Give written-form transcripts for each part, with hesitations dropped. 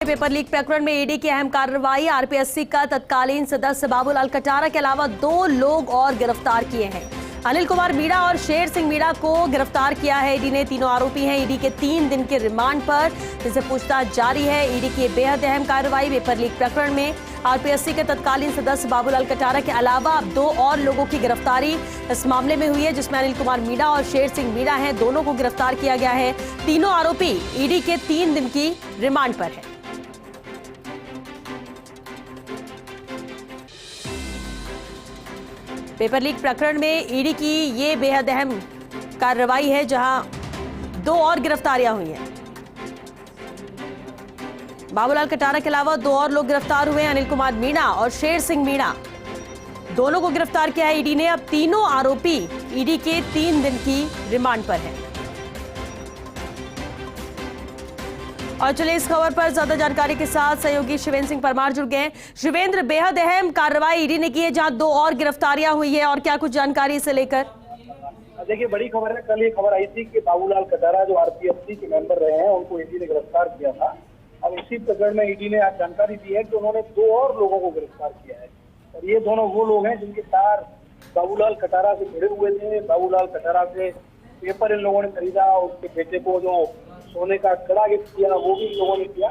Paper leak प्रकरण में ED की अहम कार्रवाई। आरपीएससी का तत्कालीन सदस्य बाबूलाल कटारा के अलावा 2 लोग और गिरफ्तार किए हैं। अनिल कुमार मीणा और शेर सिंह मीणा को गिरफ्तार किया है ईडी ने। तीनों आरोपी हैं ईडी के 3 दिन के रिमांड पर, जिनसे पूछताछ जारी है। ईडी की बेहद अहम कार्रवाई पेपर लीक प्रकरण में आरपीएससी के तत्कालीन सदस्य बाबूलाल कटारा के अलावा 2 और लोगों की गिरफ्तारी इस मामले में हुई है, जिसमें अनिल कुमार मीणा और शेर सिंह मीणा हैं। दोनों को गिरफ्तार किया गया है। तीनों आरोपी ईडी के 3 दिन की रिमांड पर है। पेपर लीक प्रकरण में ईडी की ये बेहद अहम कार्रवाई है, जहां 2 और गिरफ्तारियां हुई हैं। बाबूलाल कटारा के अलावा 2 और लोग गिरफ्तार हुए हैं, अनिल कुमार मीणा और शेर सिंह मीणा। दोनों को गिरफ्तार किया है ईडी ने। अब तीनों आरोपी ईडी के 3 दिन की रिमांड पर हैं। और चलिए इस खबर पर ज्यादा जानकारी के साथ सहयोगी शिवेंद्र सिंह परमार जुड़ गए। शिवेंद्र, बेहद अहम कार्रवाई ईडी ने की है, जहां 2 और गिरफ्तारियां हुई है, और क्या कुछ जानकारी इसे लेकर? देखिए, बड़ी खबर है। कल ये खबर आई थी कि बाबूलाल कटारा जो आरपीएससी के मेंबर रहे हैं, उनको ईडी ने गिरफ्तार किया था। अब इसी प्रकरण में ईडी ने आज जानकारी दी है कि उन्होंने 2 और लोगों को गिरफ्तार किया है, और ये दोनों वो लोग हैं जिनके तार बाबूलाल कटारा से जुड़े हुए थे। बाबूलाल कटारा से पेपर इन लोगों ने खरीदा, उसके बेटे को जो सोने का कड़ा गिफ्ट किया वो भी लोगों ने किया,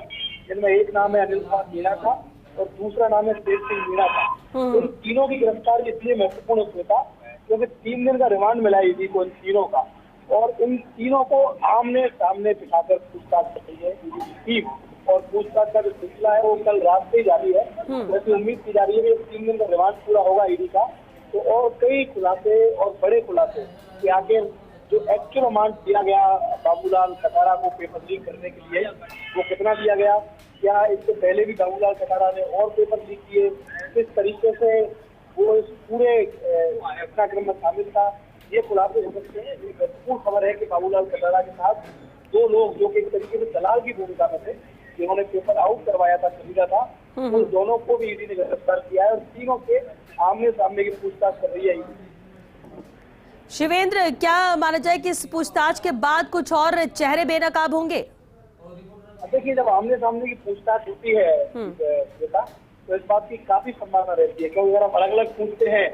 जिनमें एक नाम है अनिल कुमार मीणा का और दूसरा नाम है शेर सिंह मीणा का। तो इन तीनों की गिरफ्तारी इसलिए महत्वपूर्ण उसमें था क्योंकि 3 दिन का रिमांड मिला ईडी को इन तीनों का, और इन तीनों को आमने सामने बिठाकर पूछताछ कर रही है ईडी की टीम। और पूछताछ का जो सिलसिला है वो कल रात से ही जारी है। वैसे उम्मीद की जा रही है कि 3 दिन का रिमांड पूरा होगा ईडी का, तो और कई खुलासे और बड़े खुलासे कि आखिर जो एक्चुअल अमाउंट दिया गया बाबूलाल कटारा को पेपर लीक करने के लिए वो कितना दिया गया, क्या इससे पहले भी बाबूलाल कटारा ने और पेपर लीक किए, किस तरीके से वो इस पूरे घटनाक्रम में शामिल था, ये खुलासे हो सकते हैं। ये महत्वपूर्ण खबर है कि बाबूलाल कटारा के साथ 2 लोग जो कि एक तरीके से दलाल की भूमिका में थे, जिन्होंने पेपर आउट करवाया था, खरीदा था, उन दोनों को भी ईडी ने गिरफ्तार किया है और तीनों के आमने सामने की पूछताछ कर रही है ईडी। शिवेंद्र, क्या माना जाए कि इस पूछताछ के बाद कुछ और चेहरे बेनकाब होंगे? देखिए, जब आमने सामने की पूछताछ होती है बेटा, तो इस बात की काफी संभावना रहती है, क्योंकि अगर हम अलग अलग पूछते हैं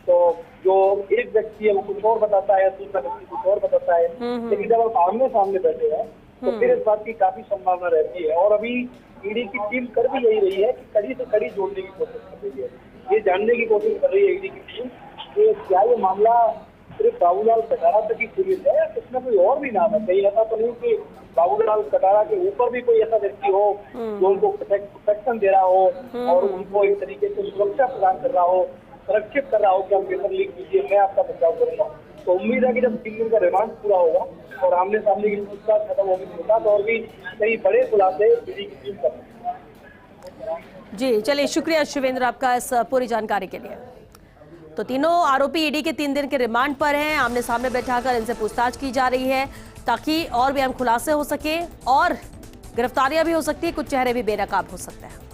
तो जो एक व्यक्ति है वो कुछ और बताता है, दूसरा व्यक्ति कुछ और बताता है। लेकिन जब आप आमने सामने बैठे हैं तो फिर इस बात की काफी संभावना रहती है। और अभी ईडी की टीम कर भी यही रही है कि कड़ी से कड़ी जोड़ने की कोशिश कर रही है। ये जानने की कोशिश कर रही है ईडी की टीम कि क्या ये मामला सिर्फ बाबूलाल कटारा तक ही सीमित है या किसमें कोई और भी नाम है। कहीं ऐसा तो नहीं कि बाबूलाल कटारा के ऊपर भी कोई ऐसा व्यक्ति हो जो उनको प्रोटेक्शन दे रहा हो और उनको एक तरीके से सुरक्षा प्रदान कर रहा हो, सुरक्षित कर रहा हो कि हम पेपर लीक कीजिए, मैं आपका बचाव करूंगा। तो उम्मीद है कि जब 3 दिन का रिमांड पूरा होगा और आमने सामने की पूछताछ खत्म होगी तो और भी कई बड़े खुलासे ईडी की टीम कर। जी चलिए, शुक्रिया शिवेंद्र आपका इस पूरी जानकारी के लिए। तो तीनों आरोपी ईडी के 3 दिन के रिमांड पर हैं। आमने सामने बैठाकर इनसे पूछताछ की जा रही है ताकि और भी अहम खुलासे हो सके और गिरफ्तारियां भी हो सकती है, कुछ चेहरे भी बेनकाब हो सकते हैं।